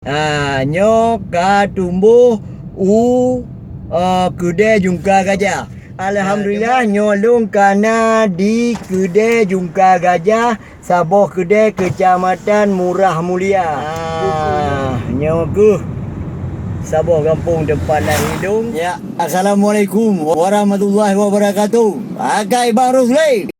Nyo ka tumbuh kedai jungka gajah. Alhamdulillah nyolong kana di kedai jungka gajah Saboh kedai Kecamatan Murah Mulia. Nyo ke Saboh kampung tempat nak hidung. Ya, Assalamualaikum warahmatullahi wabarakatuh. Pakai Bang Rusli.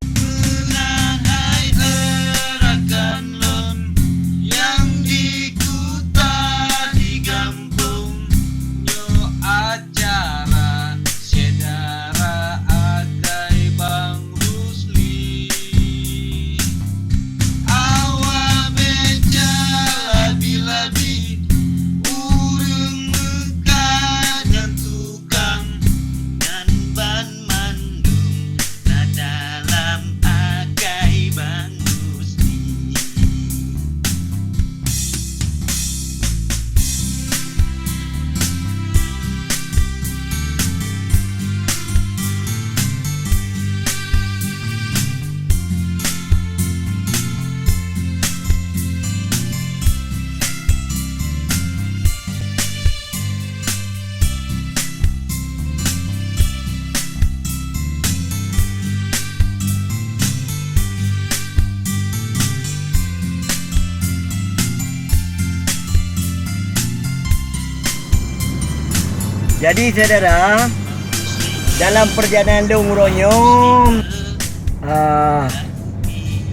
Jadi saudara, dalam perjalanan Long Ronyong,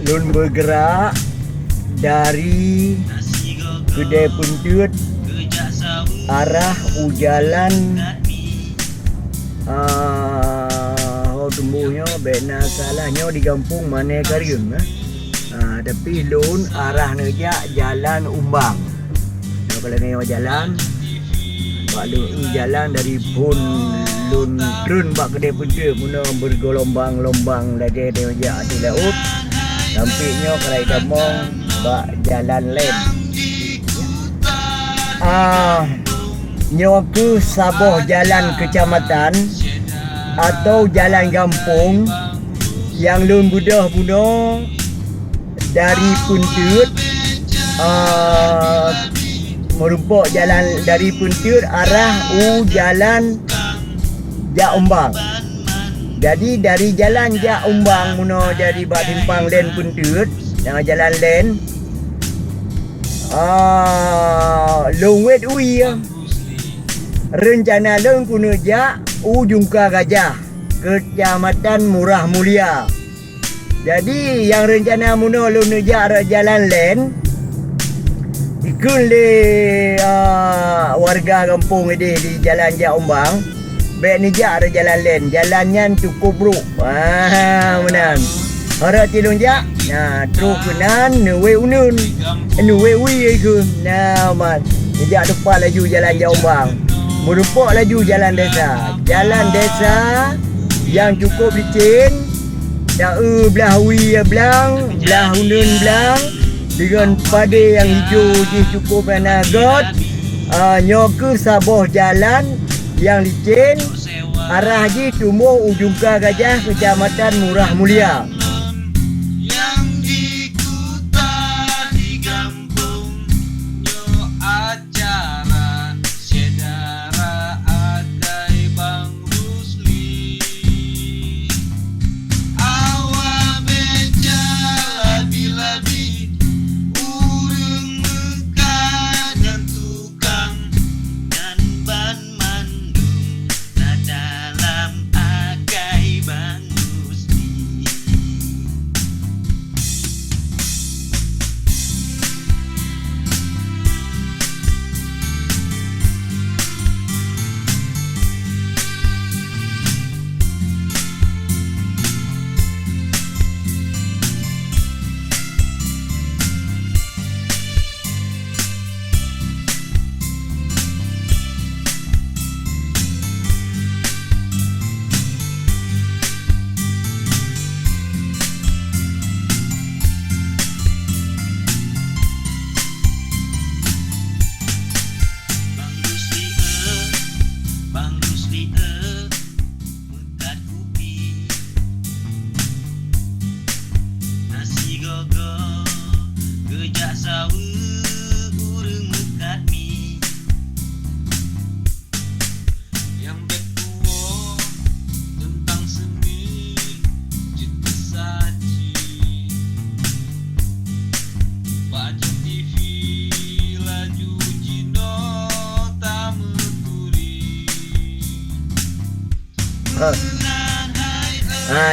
Lun bergerak dari Kedai Puntut arah Ujalan tumbuhnya bena salahnya di kampung Mane Karyun. Tapi Lun arah nejak Jalan Umbang. Kalau ni jalan jalan dari pun Lun Trun bak kedai punca muna bergelombang-lombang lagi dia di laut sampingnya kelai damong bak jalan lem nyo ke Saboh jalan kecamatan atau jalan kampung yang Lun budah puno dari Puntut merumpuk jalan dari Puntut arah Jalan Jak Umbang. Jadi dari jalan Jak Umbang muno dari bak timpang len Puntut dengan jalan len long wet ui rencana long kuno jak Jungka Gajah Kecamatan Murah Mulia. Jadi yang rencana muno long jak jalan len ikun le warga kampung ini di jalan Jak Umbang. Baik ni jak ada jalan len. Jalannya cukup buruk. Menan. Harap tilung jak. Terus kenan nuwe unun. Nuwe ui ikun. Man. Jak depan laju jalan Jak Umbang. Merupak laju jalan desa. Jalan desa yang cukup licin. Belah ui belang, belah unun belang. Dengan pada yang hijau je cukup nagot. Nyo ke Saboh jalan yang licin arah je tumbuh Jungka Gajah Kecamatan Murah Mulia.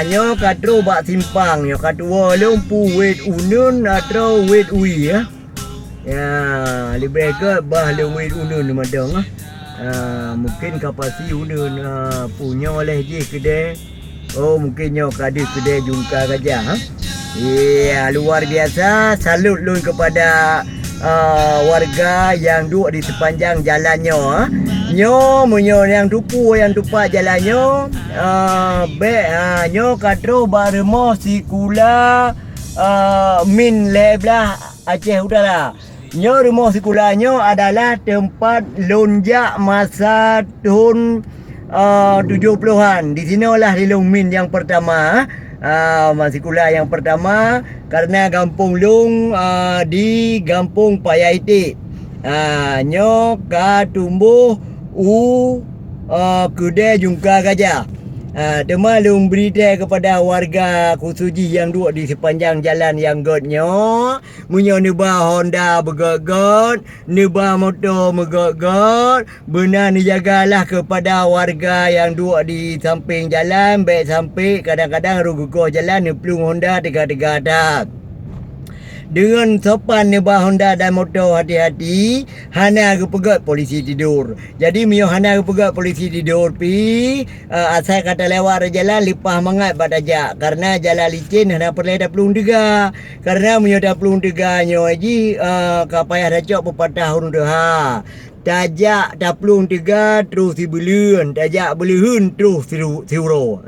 Nyo katro bak simpang nyo katua lumpu wet unun atau wet ui ya. Ya, lebih ke bah le wet unun madang mungkin kapasi unun punya oleh je kedai. Oh, mungkin nyo kada kedai jungka gajah. Ya, luar biasa. Salut lun kepada warga yang duduk di sepanjang jalannya. Nyo munyo yang tupu yang tupak jalannya nyo katro baremo sikula min leblah Aceh Utara. Nyo rumah sekolahnya adalah tempat lonjak masa tahun 70-an. Di sinilah Lilong Min yang pertama. Sekolah yang pertama karena Kampung Long di Kampung Payaiti. Nyo ka tumbuh kedai jungka gajah. Tema long berita kepada warga Kusuji yang duduk di sepanjang jalan yang godnyo. Munyo nuba Honda bergot-got, nuba motor bergot-got. Benar dijagalah kepada warga yang duduk di samping jalan. Baik sampai kadang-kadang ruguh jalan nepelung Honda tegak-tegak dak. Dengan sopan nebah Honda dan motor hati-hati, hana kepegat polisi tidur. Jadi mio hana kepegat polisi tidur pi asal kata lewat jalan lipah mangat badajak karena jalan licin hana perlu dah pelung dega. Karena mio dah pelung deganyo aji kapayah dah cok pepatah urun dah. Tajak dah pelung dega terus dibelun, tajak belehun terus siuro.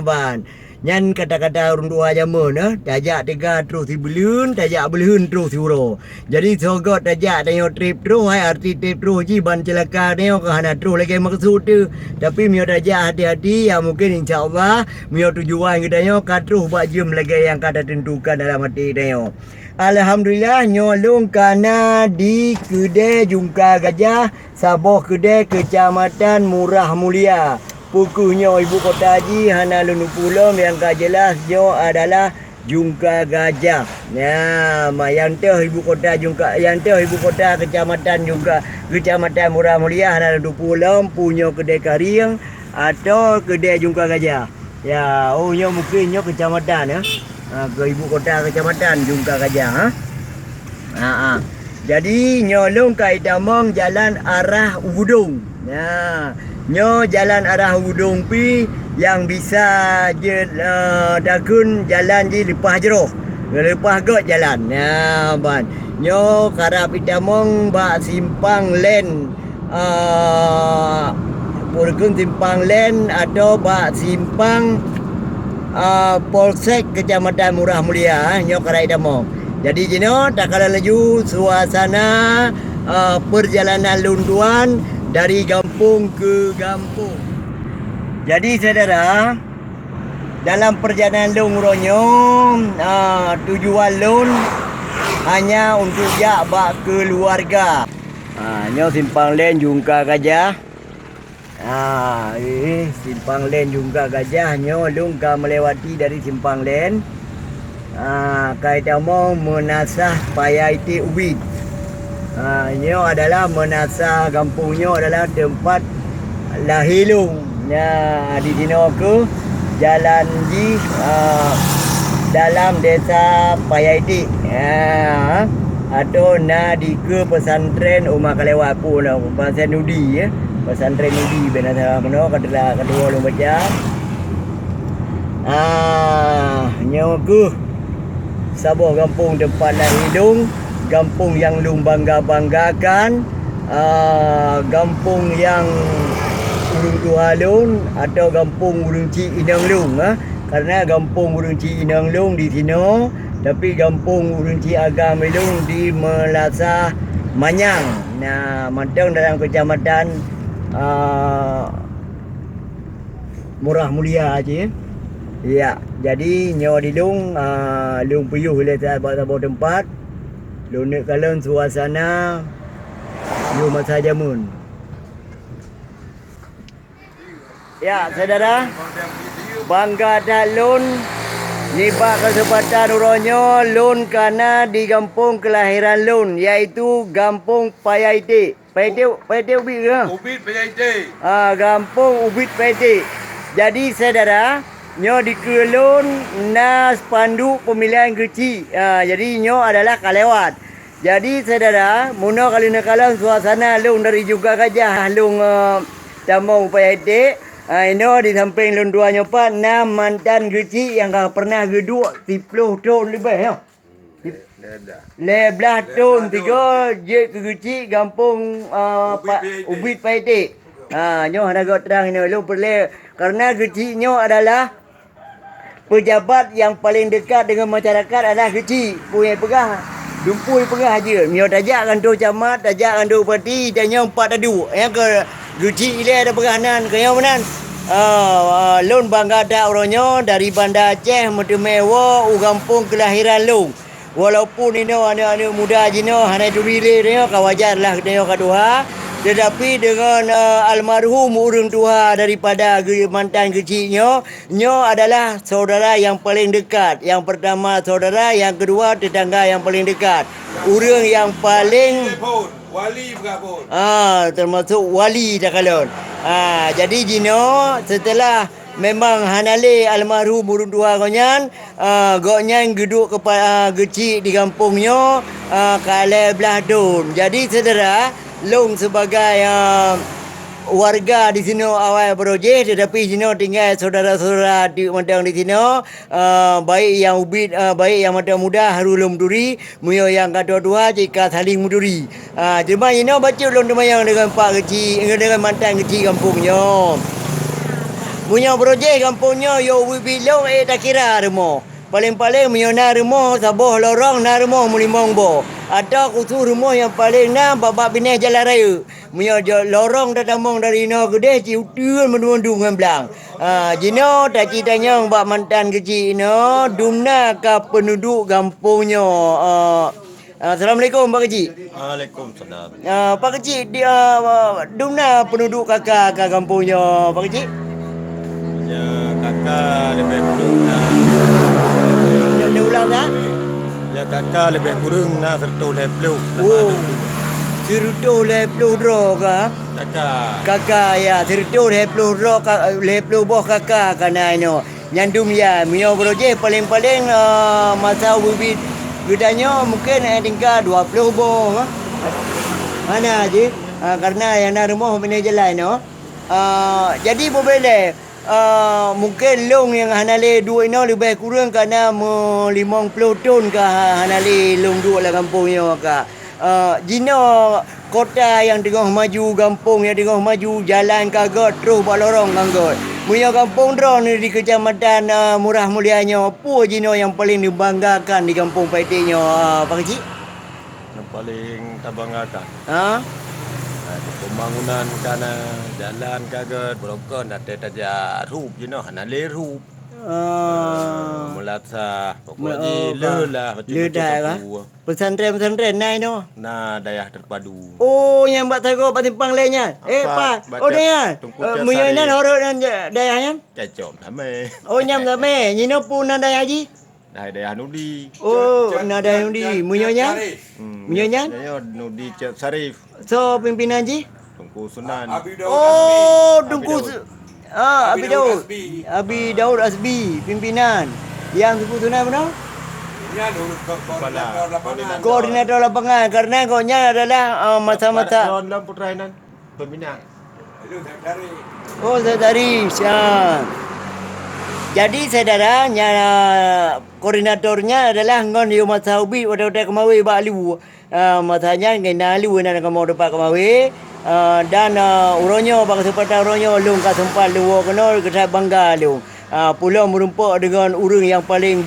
Ban. Nyan kata-kata orang tua zaman tajak tega terus dibelun, tajak belehun terus diuro. Jadi sogot tajak tengok trip terus arti trip terus ji ban celaka tengok ke hana terus lagi maksud tu. Tapi mio tajak hati-hati ya mungkin insya-Allah mio tujuan kita nyo katruh bak jam lagi yang kata tentukan dalam hati tengok. Alhamdulillah nyolong kana di kedai jungka gajah Saboh kedai Kecamatan Murah Mulia. Pukuhnya ibu kota Haji hana lunu pulau yang jelas jo adalah jungka gajah. Ya, yang tu ibu kota jungka, yang tu ibu kota kecamatan juga Kecamatan Murah Mulia hana lunu pulau punya kedai karing atau kedai jungka gajah. Ya, nyo mungkin nyo kecamatan ya. Ke ibu kota kecamatan jungka gajah. Jadi nyolong kaitamong jalan arah Wudung. Ya. Nyo jalan arah Wudung pi yang bisa je dakun jalan di lepas jeroh. Lepas got jalan. Ya ban. Nyo karap itamong bak simpang len purkun simpang len atau bak simpang Polsek Kecamatan Murah Mulia nyo karap itamong. Jadi jino tak kala laju suasana perjalanan lunduan dari kampung ke kampung. Jadi saudara, dalam perjalanan lung ronyo tujuan lun hanya untuk jak bak keluarga. Nyo simpang len jungka gajah. Simpang len jungka gajah nyo lung ka melewati dari simpang len. Kaitamo menasah Payaiti Ubid. Nyo adalah menasah kampungnya adalah tempat lahilung. Di sini ke jalan di dalam desa Payaiti. Atau di ke pesantren Umar Kalewat pun pesantren Nudi ya. Pesantren Nudi benasa mano kedua lu baca. Nyo ke Saboh kampung tempat lahilung. Kampung yang lung bangga-banggakan, kampung yang urung tuhalun atau kampung urung Cik Inang Lung. Karena kampung urung Cik Inang Lung di sini, tapi kampung urung Cik Agam Lung di Melasah Manyang. Mantang dalam kecamatan Murah Mulia aja. Ya, jadi nyawa di lung lung puyuh oleh sahabat-sahabat tempat. Lunak kalon suasana yu masa jamun. Ya, saudara, bangga dah lun nibak kesempatan uronyo lun karena di kampung kelahiran lun iaitu Kampung Payaiti. Payaiti Ubid ke? Ubid Payaiti. Kampung Ubid Payaiti. Jadi saudara, nyo dikelun na spanduk pemilihan kecil. Jadi nyo adalah kalewat. Jadi saudara, muno kali nakalang suasana lung dari juga gajah lung tamong upaya ide. Ino di samping lung dua nyopa na mantan kecil yang pernah geduk 10 tahun lebih ya. 11 tahun tiga je kecil kampung Ubit Paite. Nyo ada got terang ini lu perlu karena kecilnya adalah pejabat yang paling dekat dengan masyarakat adalah kecil punya pegah dumpui pegah aja mio tajak kan tu camat tajak kan tu parti tanya 4 adu yang ke kecil ile ada pegahanan kaya menan lun bangga dak orangnya dari Banda Aceh Metemewa ugampung kelahiran lung walaupun ini anak-anak muda jino hanya dubile dia kawajarlah dia kadua. Tetapi dengan almarhum urang tua daripada mantan kecilnya, nyo adalah saudara yang paling dekat. Yang pertama saudara, yang kedua tetangga yang paling dekat. Urang yang paling wali berapun. Termasuk wali dah kalon. Jadi jino setelah memang hanale almarhum urang tua konyan, goknyan geduk kepada kecil di kampungnya kale belah dun. Jadi saudara Long sebagai warga di sini awal berojeh tetapi sini tinggal saudara-saudara di mandang di sini baik yang ubit baik yang mata muda harulum duri muyo yang kedua jika saling muduri cuma ini baca long demayang dengan pak kecil dengan mantan kecil kampungnya muyo berojeh kampungnya yo bilong tak kira remo paling-paling muyo na remo saboh lorong na remo mulimong bo ada khusus rumah yang paling na babak bineh jalan raya. Munya lorong dah tamong dari no gede ciutun menundung ngemblang. Jino tak citanya bak mantan kecil no dumna ka penduduk kampungnya. Assalamualaikum Pak Kecil. Waalaikumsalam. Pak Kecil dia dumna penduduk kakak ka kampungnya Pak Kecil. Ya kakak lebih kurang Dia ulang tak? ya kakak lebih kurang na serta leplu. Oh. Serta leplu dro ka? Kakak ya serta leplu dro ka leplu boh kakak kana ino. Nyandum ya mio broje paling-paling masa ubit gedanya mungkin tinggal 20 boh. Mana aje? Karena yang nak rumah mana jalan no. Jadi boleh mungkin long yang hanale dua ini lebih kurang kerana 50 tahun ke hanale long dua lah kampungnya ka. Jino kota yang tengah maju kampung yang tengah maju jalan kagot terus balorong kagot. Punya kampung drone di kecamatan Murah Mulianya apa jino yang paling dibanggakan di kampung Paitenya Pak Kecil? Yang paling terbanggakan. Pembangunan kana jalan kaget broken ada taja rup you know hanale rup melata pokoknya lelah pesantren nai no na dayah terpadu yang buat tago patimpang lenya pak dia munyanan horonan dayahnya cacom same nyam same nyino pun dayah haji dayah nudi dayah nudi munyonya nudi Cik Sarif so pimpinan ji Tungku Sunan Tungku Abi Daud Asbi pimpinan yang Tungku Sunan benar koordinator lapangan karena konya adalah mata-mata dalam putrainan pembina dari jadi saudara koordinatornya adalah ngon yo masaubi udah kemawi balu matanya ngena lu na kamo depan kemawi dan uronyo bang sepatah uronyo lung ka sempat luo kena kita bangga lu pulau merumpak dengan urang yang paling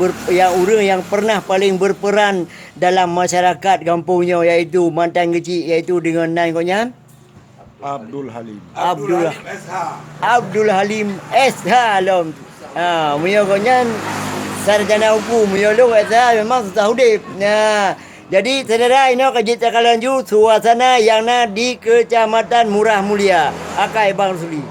yang pernah paling berperan dalam masyarakat kampungnya iaitu mantan kecil iaitu dengan nai konya Abdul Halim SH lom muyo konyan sarjana hukum muyo lu SH memang susah hidup jadi saudara ini kejadian lanjut suasana yang di Kecamatan Murah Mulia Akai Bang Suli.